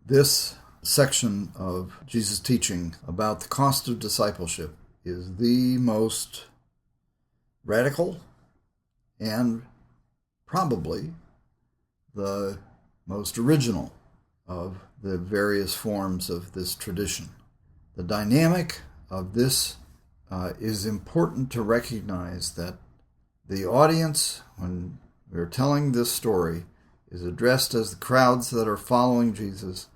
This section of Jesus' teaching about the cost of discipleship is the most radical and probably the most original of the various forms of this tradition. The dynamic of this is important to recognize that the audience, when we're telling this story, is addressed as the crowds that are following Jesus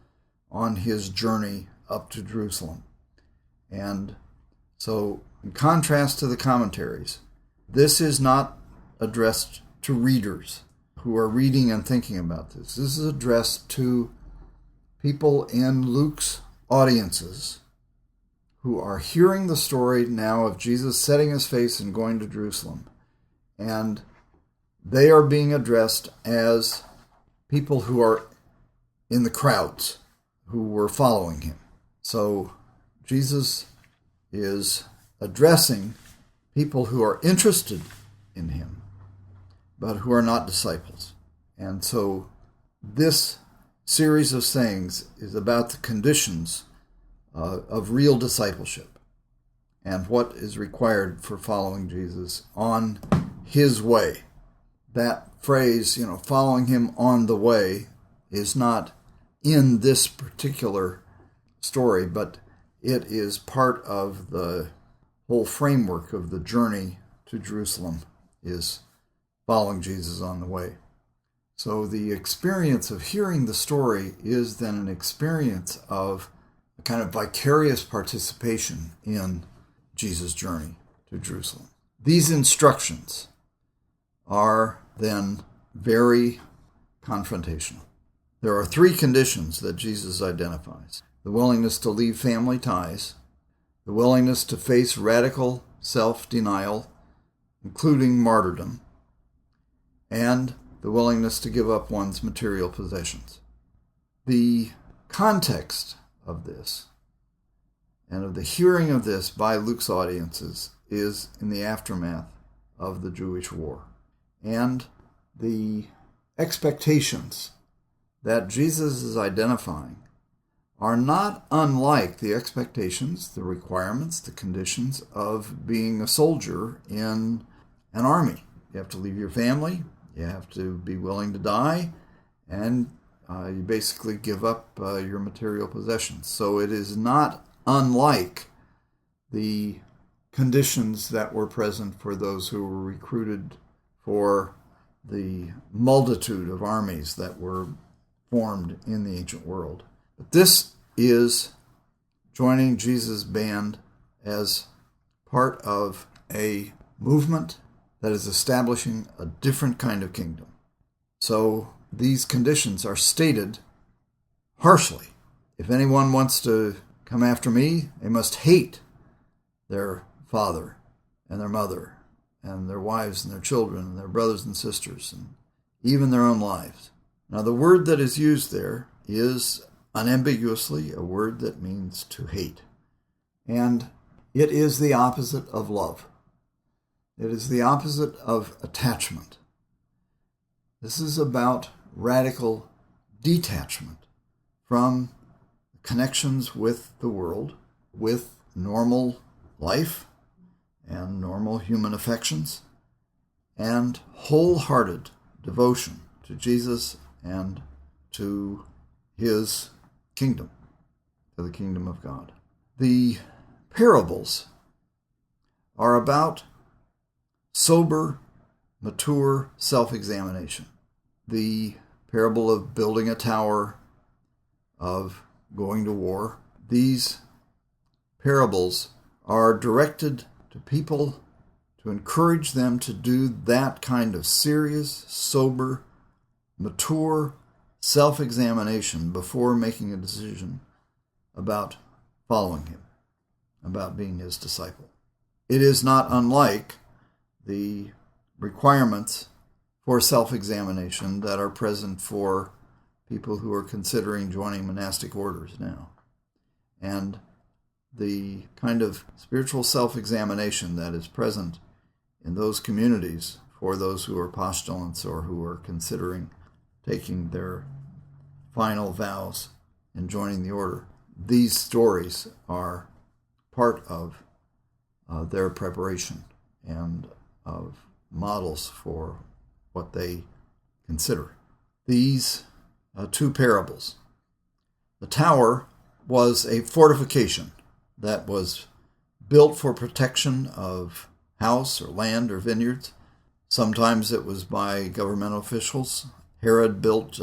on his journey up to Jerusalem. And so, in contrast to the commentaries, this is not addressed to readers who are reading and thinking about this. This is addressed to people in Luke's audiences who are hearing the story now of Jesus setting his face and going to Jerusalem. And they are being addressed as people who are in the crowds who were following him. So Jesus is addressing people who are interested in him, but who are not disciples. And so this series of sayings is about the conditions of real discipleship and what is required for following Jesus on his way. That phrase, following him on the way, is not in this particular story, but it is part of the whole framework of the journey to Jerusalem, is following Jesus on the way. So the experience of hearing the story is then an experience of a kind of vicarious participation in Jesus' journey to Jerusalem. These instructions are then very confrontational. There are three conditions that Jesus identifies: the willingness to leave family ties, the willingness to face radical self-denial, including martyrdom, and the willingness to give up one's material possessions. The context of this and of the hearing of this by Luke's audiences is in the aftermath of the Jewish war. And the expectations that Jesus is identifying are not unlike the expectations, the requirements, the conditions of being a soldier in an army. You have to leave your family, you have to be willing to die, and you basically give up your material possessions. So it is not unlike the conditions that were present for those who were recruited for the multitude of armies that were formed in the ancient world. But this is joining Jesus' band as part of a movement that is establishing a different kind of kingdom. So these conditions are stated harshly. If anyone wants to come after me, they must hate their father and their mother and their wives and their children and their brothers and sisters and even their own lives. Now, the word that is used there is unambiguously a word that means to hate. And it is the opposite of love. It is the opposite of attachment. This is about radical detachment from connections with the world, with normal life and normal human affections, and wholehearted devotion to Jesus and to his kingdom, to the kingdom of God. The parables are about sober, mature self-examination. The parable of building a tower, of going to war, these parables are directed to people to encourage them to do that kind of serious, sober, mature self-examination before making a decision about following him, about being his disciple. It is not unlike the requirements for self-examination that are present for people who are considering joining monastic orders now. And the kind of spiritual self-examination that is present in those communities for those who are postulants or who are considering taking their final vows in joining the order. These stories are part of their preparation and of models for what they consider. These two parables. The tower was a fortification that was built for protection of house or land or vineyards. Sometimes it was by governmental officials. Herod built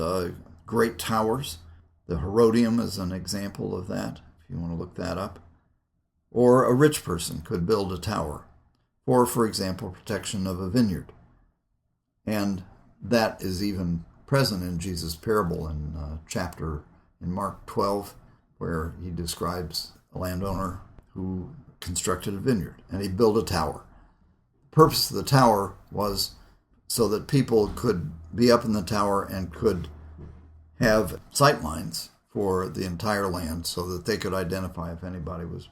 great towers. The Herodium is an example of that, if you want to look that up. Or a rich person could build a tower for example, protection of a vineyard. And that is even present in Jesus' parable in Mark 12, where he describes a landowner who constructed a vineyard, and he built a tower. The purpose of the tower was so that people could be up in the tower and could have sight lines for the entire land so that they could identify if anybody was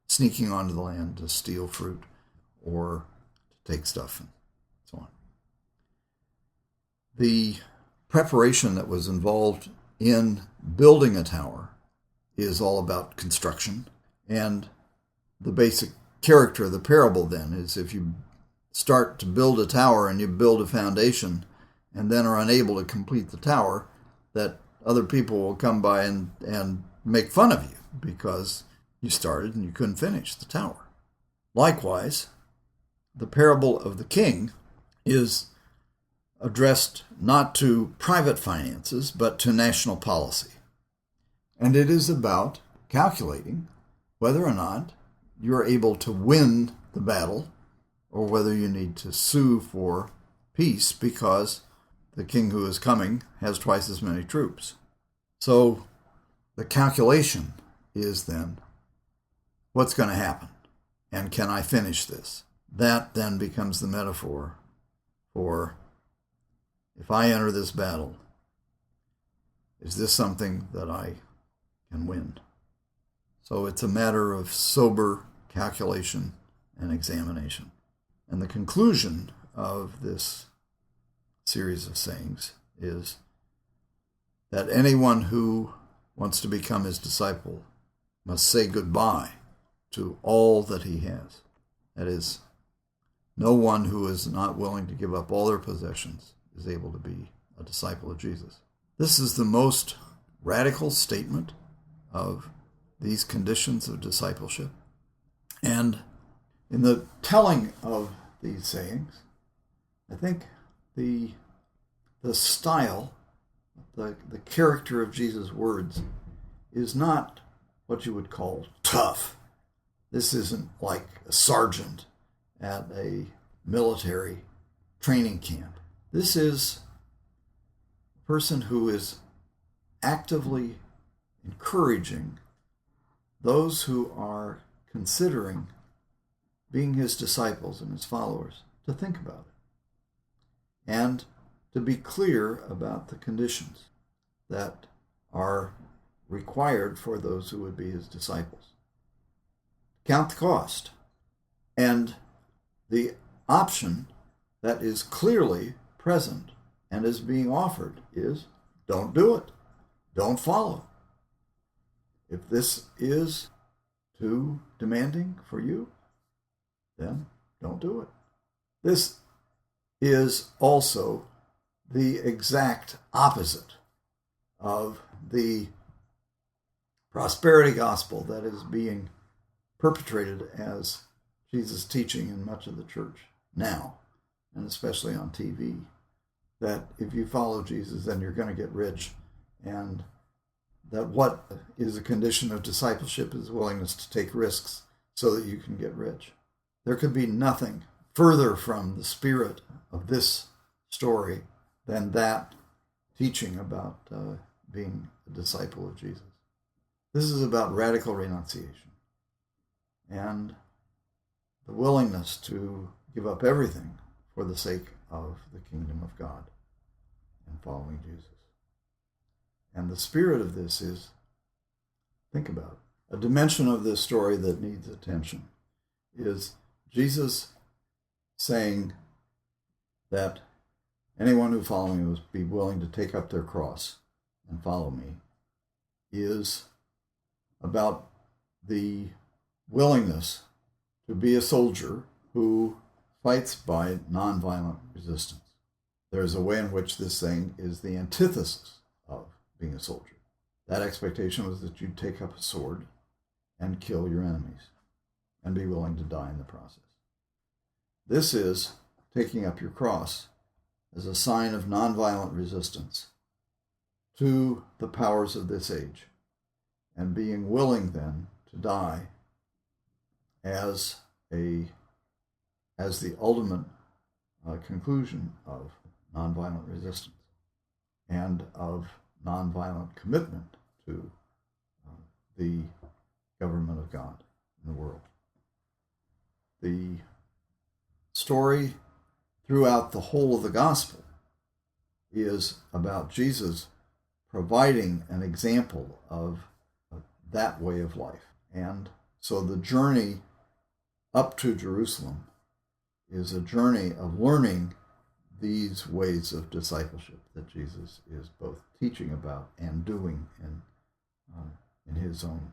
sneaking onto the land to steal fruit or to take stuff and so on. The preparation that was involved in building a tower is all about construction, and the basic character of the parable then is if you start to build a tower and you build a foundation and then are unable to complete the tower, that other people will come by and make fun of you because you started and you couldn't finish the tower. Likewise, the parable of the king is addressed not to private finances, but to national policy. And it is about calculating whether or not you're able to win the battle or whether you need to sue for peace because the king who is coming has twice as many troops. So the calculation is then, what's going to happen? And can I finish this? That then becomes the metaphor for, if I enter this battle, is this something that I can win? So it's a matter of sober calculation and examination. And the conclusion of this series of sayings is that anyone who wants to become his disciple must say goodbye to all that he has. That is, no one who is not willing to give up all their possessions is able to be a disciple of Jesus. This is the most radical statement of these conditions of discipleship. And in the telling of these sayings, I think the style, the character of Jesus' words is not what you would call tough. This isn't like a sergeant at a military training camp. This is a person who is actively encouraging those who are considering being his disciples and his followers to think about it and to be clear about the conditions that are required for those who would be his disciples. Count the cost. And the option that is clearly present and is being offered is don't do it. Don't follow. If this is too demanding for you, then don't do it. This is also the exact opposite of the prosperity gospel that is being perpetrated as Jesus' teaching in much of the church now, and especially on TV, that if you follow Jesus, then you're going to get rich, and that what is a condition of discipleship is willingness to take risks so that you can get rich. There could be nothing further from the spirit of this story than that teaching about being a disciple of Jesus. This is about radical renunciation and the willingness to give up everything for the sake of the kingdom of God and following Jesus. And the spirit of this is, think about it, a dimension of this story that needs attention is Jesus saying that anyone who follows me must be willing to take up their cross and follow me. is about the willingness to be a soldier who fights by nonviolent resistance. There's a way in which this thing is the antithesis of being a soldier. That expectation was that you'd take up a sword and kill your enemies and be willing to die in the process. This is taking up your cross as a sign of nonviolent resistance to the powers of this age and being willing then to die as the ultimate conclusion of nonviolent resistance and of nonviolent commitment to the government of God in the world. The story throughout the whole of the gospel is about Jesus providing an example of that way of life. And so the journey up to Jerusalem is a journey of learning these ways of discipleship that Jesus is both teaching about and doing in his own